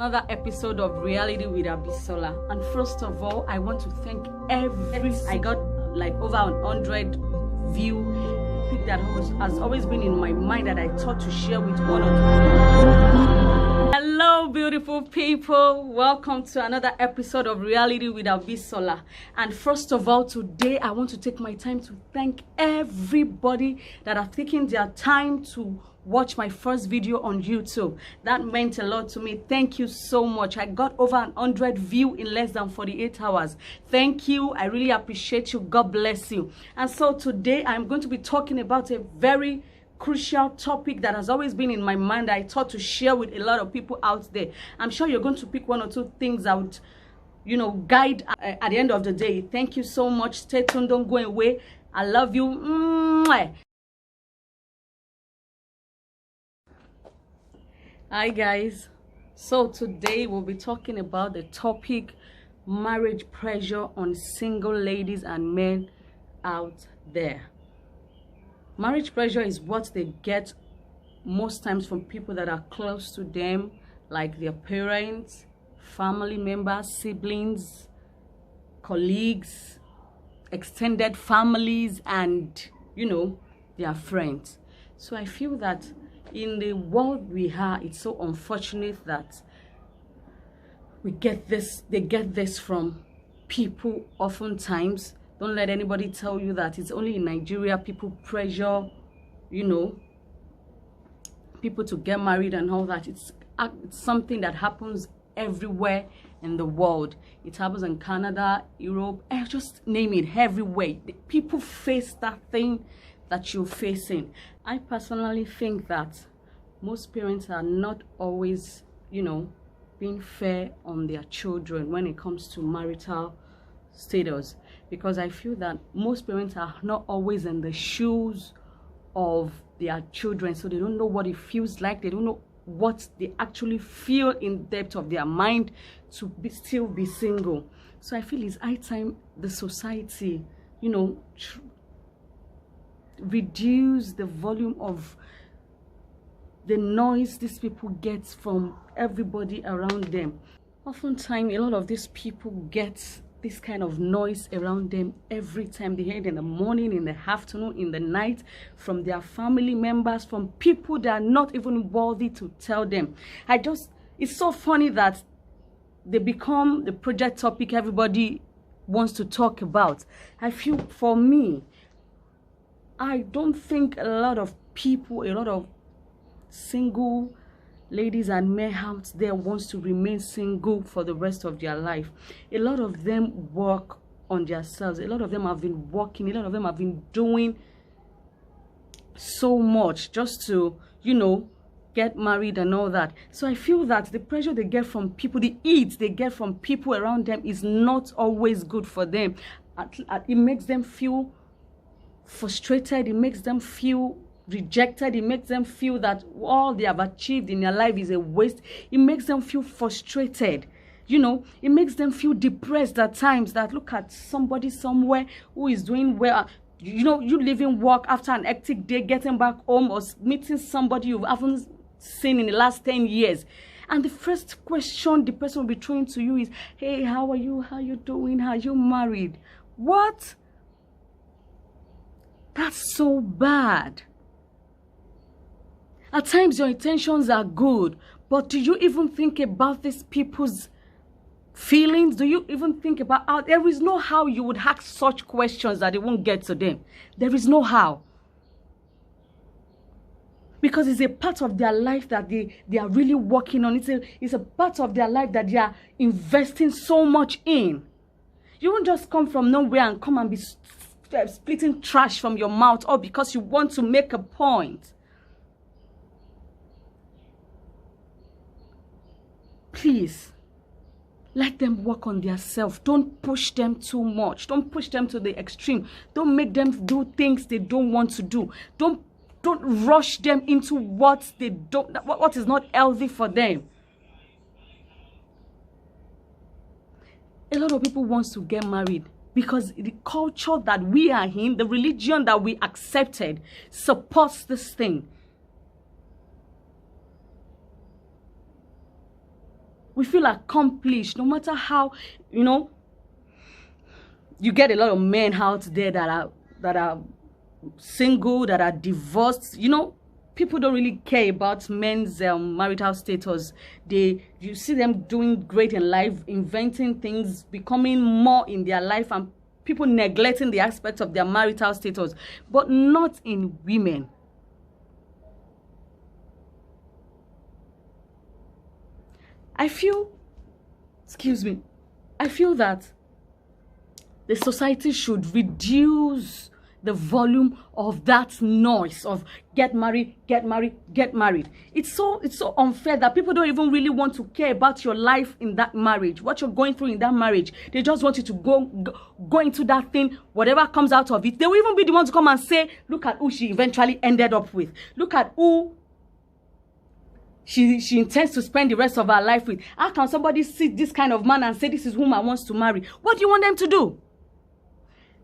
Another episode of Reality with Abisola. And first of all, I want to thank I got like over 100 view that has always been in my mind that I thought to share with one of you. Hello beautiful people, welcome to another episode of Reality with Abisola. And first of all, today I want to take my time to thank everybody that have taken their time to watch my first video on YouTube. That meant a lot to me. Thank you so much. I got over 100 views in less than 48 hours. Thank you. I really appreciate you. God bless you. And so today I'm going to be talking about a very crucial topic that has always been in my mind. I thought to share with a lot of people out there. I'm sure you're going to pick one or two things out, guide at the end of the day. Thank you so much. Stay tuned. Don't go away. I love you. Mwah. Hi guys, so today we'll be talking about the topic marriage pressure on single ladies and men out there. Marriage pressure is what they get most times from people that are close to them, like their parents, family members, siblings, colleagues, extended families, and their friends. So I feel that in the world we are, it's so unfortunate that they get this from people oftentimes. Don't let anybody tell you that it's only in Nigeria people pressure, people to get married and all that. It's something that happens everywhere in the world. It happens in Canada, Europe, just name it, everywhere. People face that thing that you're facing. I personally think that most parents are not always, being fair on their children when it comes to marital status, because I feel that most parents are not always in the shoes of their children, so they don't know what it feels like. They don't know what they actually feel in depth of their mind to still be single. So I feel it's high time the society, reduce the volume of the noise these people get from everybody around them. Oftentimes, a lot of these people get this kind of noise around them every time. They hear it in the morning, in the afternoon, in the night, from their family members, from people that are not even worthy to tell them. It's so funny that they become the project topic everybody wants to talk about. I feel, for me, I don't think a lot of people, a lot of single ladies and men out there wants to remain single for the rest of their life. A lot of them work on themselves. A lot of them have been working. A lot of them have been doing so much just to, get married and all that. So I feel that the pressure they get from people, the heat they get from people around them is not always good for them. It makes them feel frustrated. It makes them feel rejected. It makes them feel that all they have achieved in their life is a waste. It makes them feel frustrated. It makes them feel depressed at times, that look at somebody somewhere who is doing well. You leaving work after an hectic day, getting back home, or meeting somebody you haven't seen in the last 10 years. And the first question the person will be throwing to you is, hey, how are you? How are you doing? Are you married? What? That's so bad. At times your intentions are good, but do you even think about these people's feelings? Do you even think about how there is no how you would ask such questions that it won't get to them? There is no how. Because it's a part of their life that they are really working on. It's a part of their life that they are investing so much in. You won't just come from nowhere and come and be splitting trash from your mouth, or because you want to make a point. Please, let them work on themselves. Don't push them too much. Don't push them to the extreme. Don't make them do things they don't want to do. Don't rush them into what is not healthy for them. A lot of people want to get married because the culture that we are in, the religion that we accepted, supports this thing. We feel accomplished, no matter how, you know, you get a lot of men out there that are single, that are divorced. You know, people don't really care about men's marital status. You see them doing great in life, inventing things, becoming more in their life, and people neglecting the aspect of their marital status, but not in women. I feel that the society should reduce the volume of that noise of get married, get married, get married. It's so unfair that people don't even really want to care about your life in that marriage, what you're going through in that marriage. They just want you to go into that thing, whatever comes out of it. They will even be the ones to come and say, look at who she eventually ended up with. Look at who she intends to spend the rest of her life with. How can somebody see this kind of man and say, this is whom I want to marry? What do you want them to do?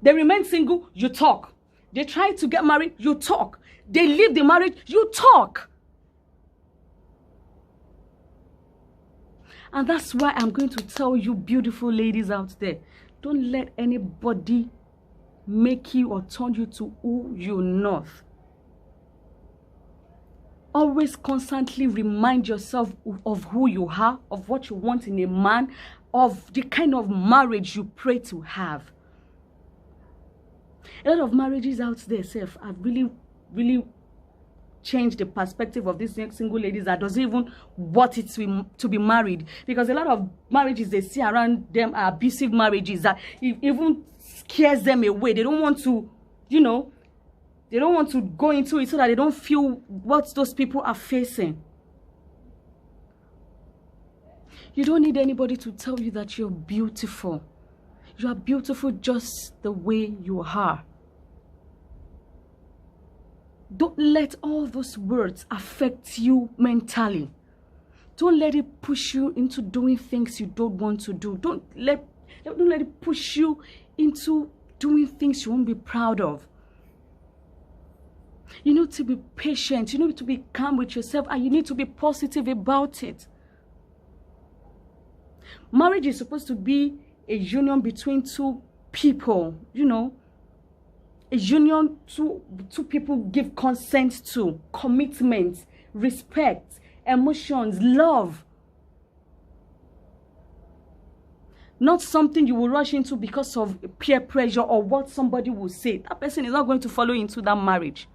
They remain single, you talk. They try to get married, you talk. They leave the marriage, you talk. And that's why I'm going to tell you, beautiful ladies out there, don't let anybody make you or turn you to who you're not. Always constantly remind yourself of who you are, of what you want in a man, of the kind of marriage you pray to have. A lot of marriages out there, have really changed the perspective of these single ladies that doesn't even want it to be married. Because a lot of marriages they see around them are abusive marriages that it even scares them away. They don't want to, you know, they don't want to go into it so that they don't feel what those people are facing. You don't need anybody to tell you that you're beautiful. You are beautiful just the way you are. Don't let all those words affect you mentally. Don't let it push you into doing things you don't want to do. Don't let it push you into doing things you won't be proud of. You need to be patient. You need to be calm with yourself, and you need to be positive about it. Marriage is supposed to be a union between two people, you know. A union two people give consent to, commitment, respect, emotions, love. Not something you will rush into because of peer pressure or what somebody will say. That person is not going to follow into that marriage.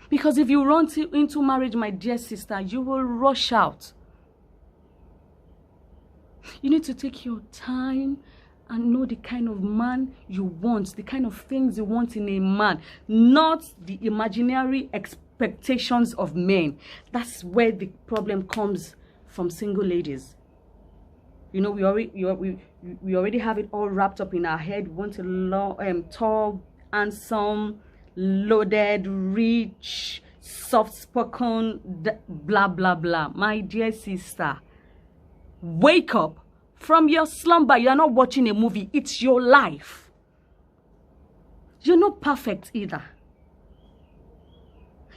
Because if you run into marriage, my dear sister, you will rush out. You need to take your time and know the kind of man you want, the kind of things you want in a man, not the imaginary expectations of men. That's where the problem comes from, single ladies. You know, we already have it all wrapped up in our head. We want a tall, handsome, loaded, rich, soft-spoken, blah, blah, blah. My dear sister, wake up from your slumber. You are not watching a movie. It's your life. You're not perfect either.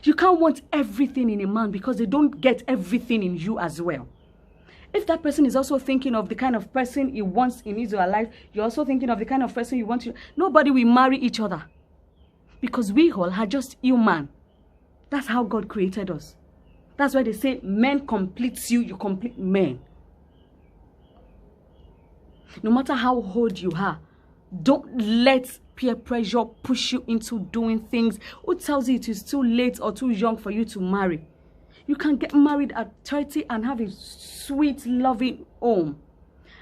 You can't want everything in a man because they don't get everything in you as well. If that person is also thinking of the kind of person he wants in his or her life, you're also thinking of the kind of person you want to. Nobody will marry each other. Because we all are just human. That's how God created us. That's why they say men completes you, you complete men. No matter how old you are, don't let peer pressure push you into doing things. Who tells you it is too late or too young for you to marry? You can get married at 30 and have a sweet, loving home.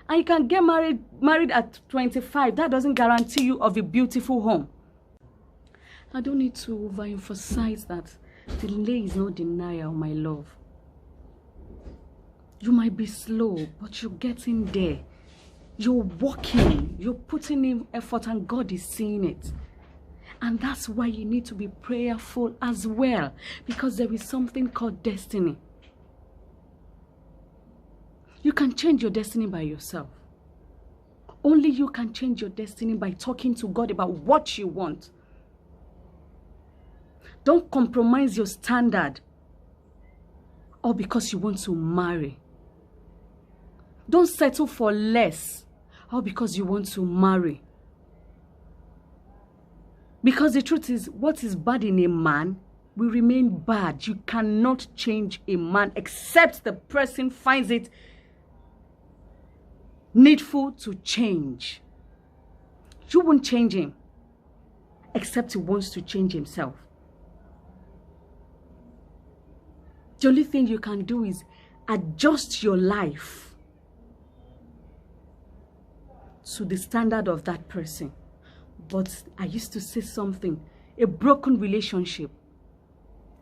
And you can get married at 25. That doesn't guarantee you of a beautiful home. I don't need to overemphasize that. Delay is no denial, my love. You might be slow, but you're getting there. You're working, you're putting in effort, and God is seeing it. And that's why you need to be prayerful as well, because there is something called destiny. You can change your destiny by yourself. Only you can change your destiny by talking to God about what you want. Don't compromise your standard or because you want to marry. Don't settle for less, or because you want to marry. Because the truth is, what is bad in a man will remain bad. You cannot change a man except the person finds it needful to change. You won't change him except he wants to change himself. The only thing you can do is adjust your life to the standard of that person. But I used to say something, a broken relationship,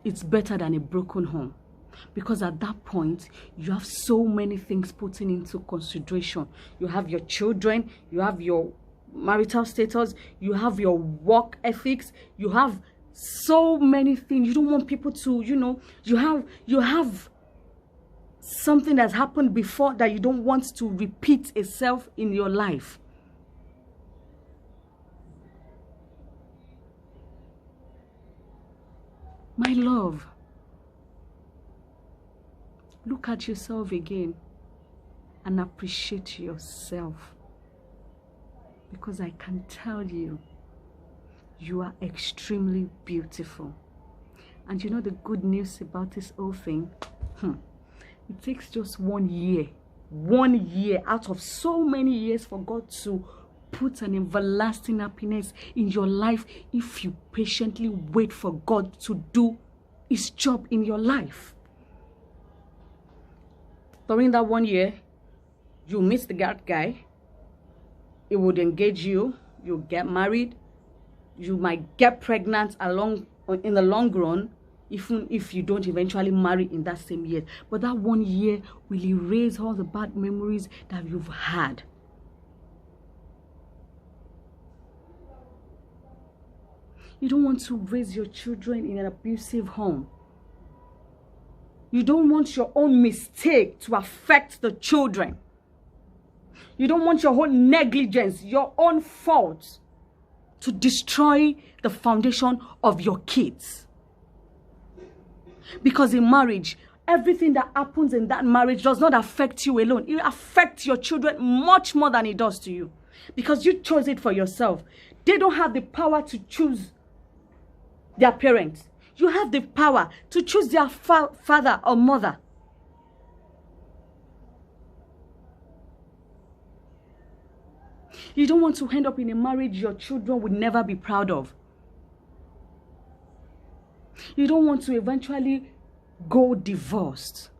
it's better than a broken home. Because at that point, you have so many things putting into consideration. You have your children, you have your marital status, you have your work ethics, you have so many things. You don't want people to, you have something that's happened before that you don't want to repeat itself in your life. My love, look at yourself again and appreciate yourself. Because I can tell you, you are extremely beautiful. And you know the good news about this whole thing? It takes just 1 year. 1 year out of so many years for God to put an everlasting happiness in your life if you patiently wait for God to do his job in your life. During that 1 year, you meet the guy. It would engage you. You'll get married. You might get pregnant in the long run, even if you don't eventually marry in that same year. But that 1 year will erase all the bad memories that you've had. You don't want to raise your children in an abusive home. You don't want your own mistake to affect the children. You don't want your own negligence, your own fault to destroy the foundation of your kids. Because in marriage, everything that happens in that marriage does not affect you alone. It affects your children much more than it does to you. Because you chose it for yourself. They don't have the power to choose their parents. You have the power to choose their father or mother. You don't want to end up in a marriage your children would never be proud of. You don't want to eventually go divorced.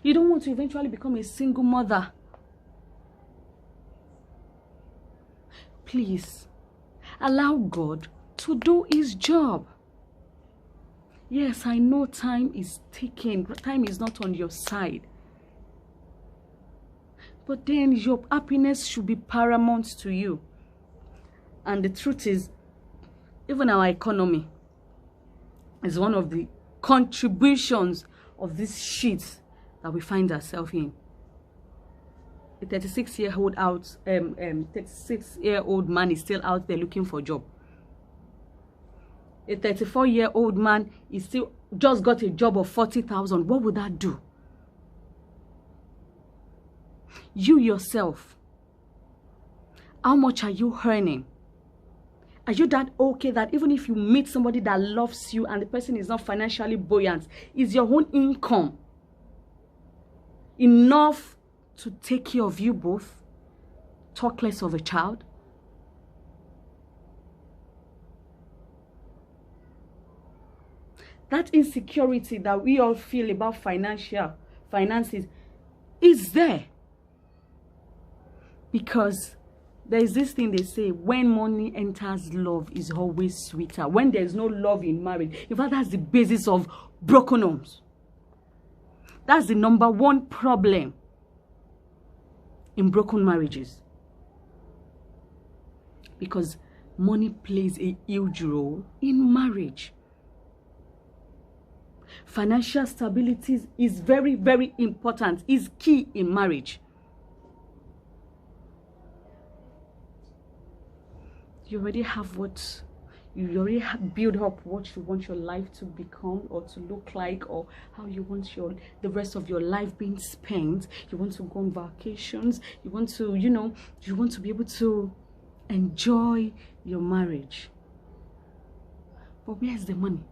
You don't want to eventually become a single mother. Please, allow God to do his job. Yes, I know time is ticking. Time is not on your side. But then your happiness should be paramount to you. And the truth is, even our economy is one of the contributions of this shit that we find ourselves in. A 36-year-old man is still out there looking for a job. A 34-year-old man is still just got a job of 40,000. What would that do? You yourself, how much are you earning? Are you that okay that even if you meet somebody that loves you and the person is not financially buoyant, is your own income enough to take care of you both? Talk less of a child. That insecurity that we all feel about finances is there. Because there is this thing they say, when money enters, love is always sweeter. When there is no love in marriage, in fact, that's the basis of broken homes. That's the #1 problem in broken marriages. Because money plays a huge role in marriage. Financial stability is very, very important, is key in marriage. You already have what you already build up what you want your life to become or to look like, or how you want the rest of your life being spent. You want to go on vacations, you want to, you want to be able to enjoy your marriage. But where's the money?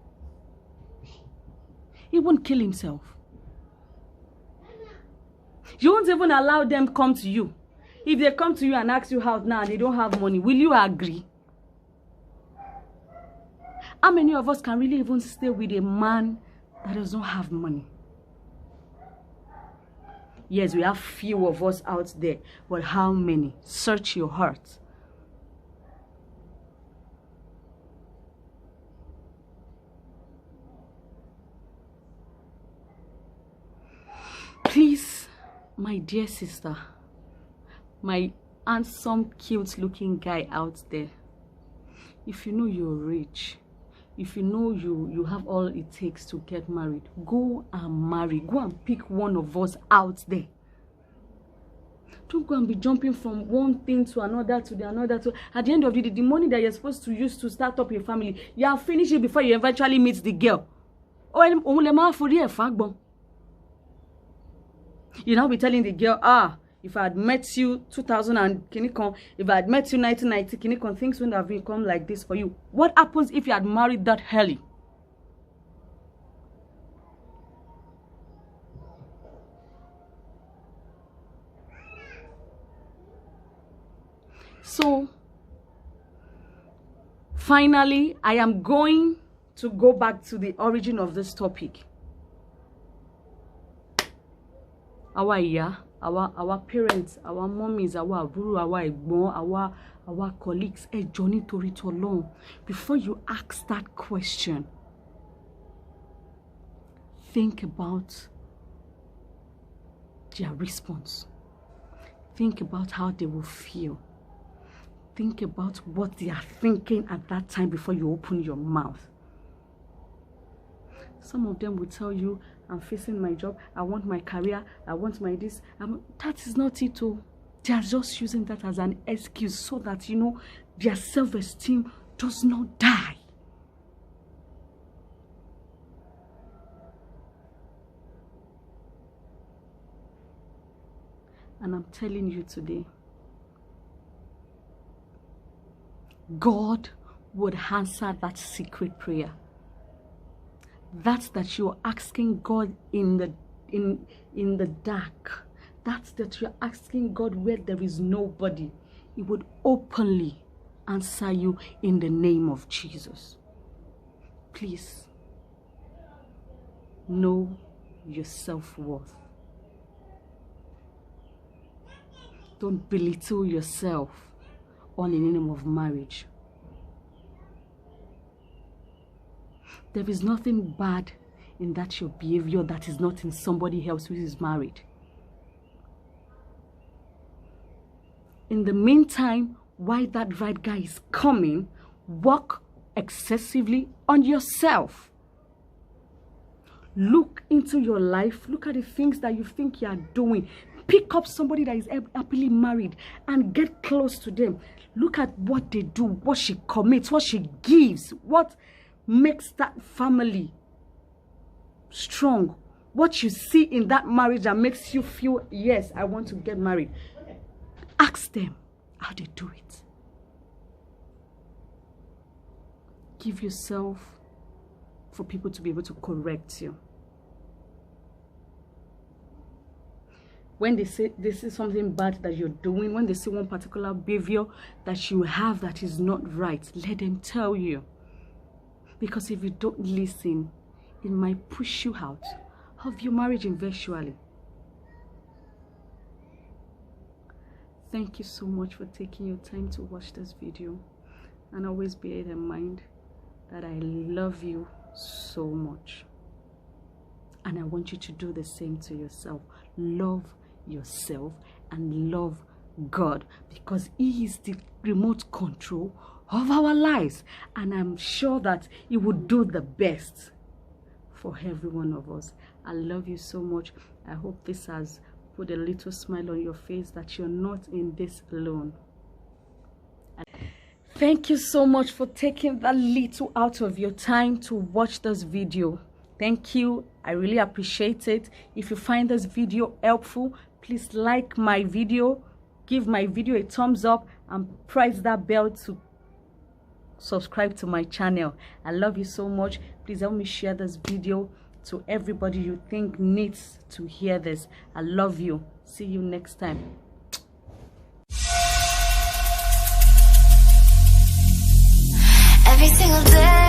He won't kill himself. You won't even allow them come to you. If they come to you and ask you out now and they don't have money, will you agree? How many of us can really even stay with a man that does not have money? Yes, we have few of us out there, but how many? Search your heart. Please, my dear sister, my handsome, cute-looking guy out there, if you know you're rich, if you know you have all it takes to get married, go and marry. Go and pick one of us out there. Don't go and be jumping from one thing to another to the another. At the end of the day, the money that you're supposed to use to start up your family, you have finished it before you eventually meet the girl. You now be telling the girl, if I had met you 2000 and if I had met you 1990, things wouldn't have become like this for you. What happens if you had married that early? So, finally, I am going to go back to the origin of this topic. Our parents, our mommies, our aburo, our egbon, our colleagues, Johnny Torito long. Before you ask that question, think about their response. Think about how they will feel. Think about what they are thinking at that time before you open your mouth. Some of them will tell you, I'm facing my job, I want my career, I want my this. That is not it. They are just using that as an excuse so that, their self-esteem does not die. And I'm telling you today, God would answer that secret prayer. That's that you're asking God in the dark. That's that you're asking God where there is nobody. He would openly answer you in the name of Jesus. Please, know your self-worth. Don't belittle yourself all in the name of marriage. There is nothing bad in that your behavior that is not in somebody else who is married. In the meantime, while that right guy is coming, work excessively on yourself. Look into your life. Look at the things that you think you are doing. Pick up somebody that is happily married and get close to them. Look at what they do, what she commits, what she gives, what makes that family strong. What you see in that marriage that makes you feel, yes, I want to get married. Ask them how they do it. Give yourself for people to be able to correct you. When they say this is something bad that you're doing, when they see one particular behavior that you have that is not right, let them tell you. Because if you don't listen, it might push you out of your marriage eventually. Thank you so much for taking your time to watch this video. And always bear in mind that I love you so much. And I want you to do the same to yourself. Love yourself and love God, because He is the remote control of our lives, and I'm sure that He would do the best for every one of us. I love you so much. I hope this has put a little smile on your face that you're not in this alone. Thank you so much for taking that little out of your time to watch this video. Thank you. I really appreciate it. If you find this video helpful, please like my video, give my video a thumbs up, and press that bell to subscribe to my channel. I love you so much. Please help me share this video to everybody you think needs to hear this. I love you. See you next time. Every single day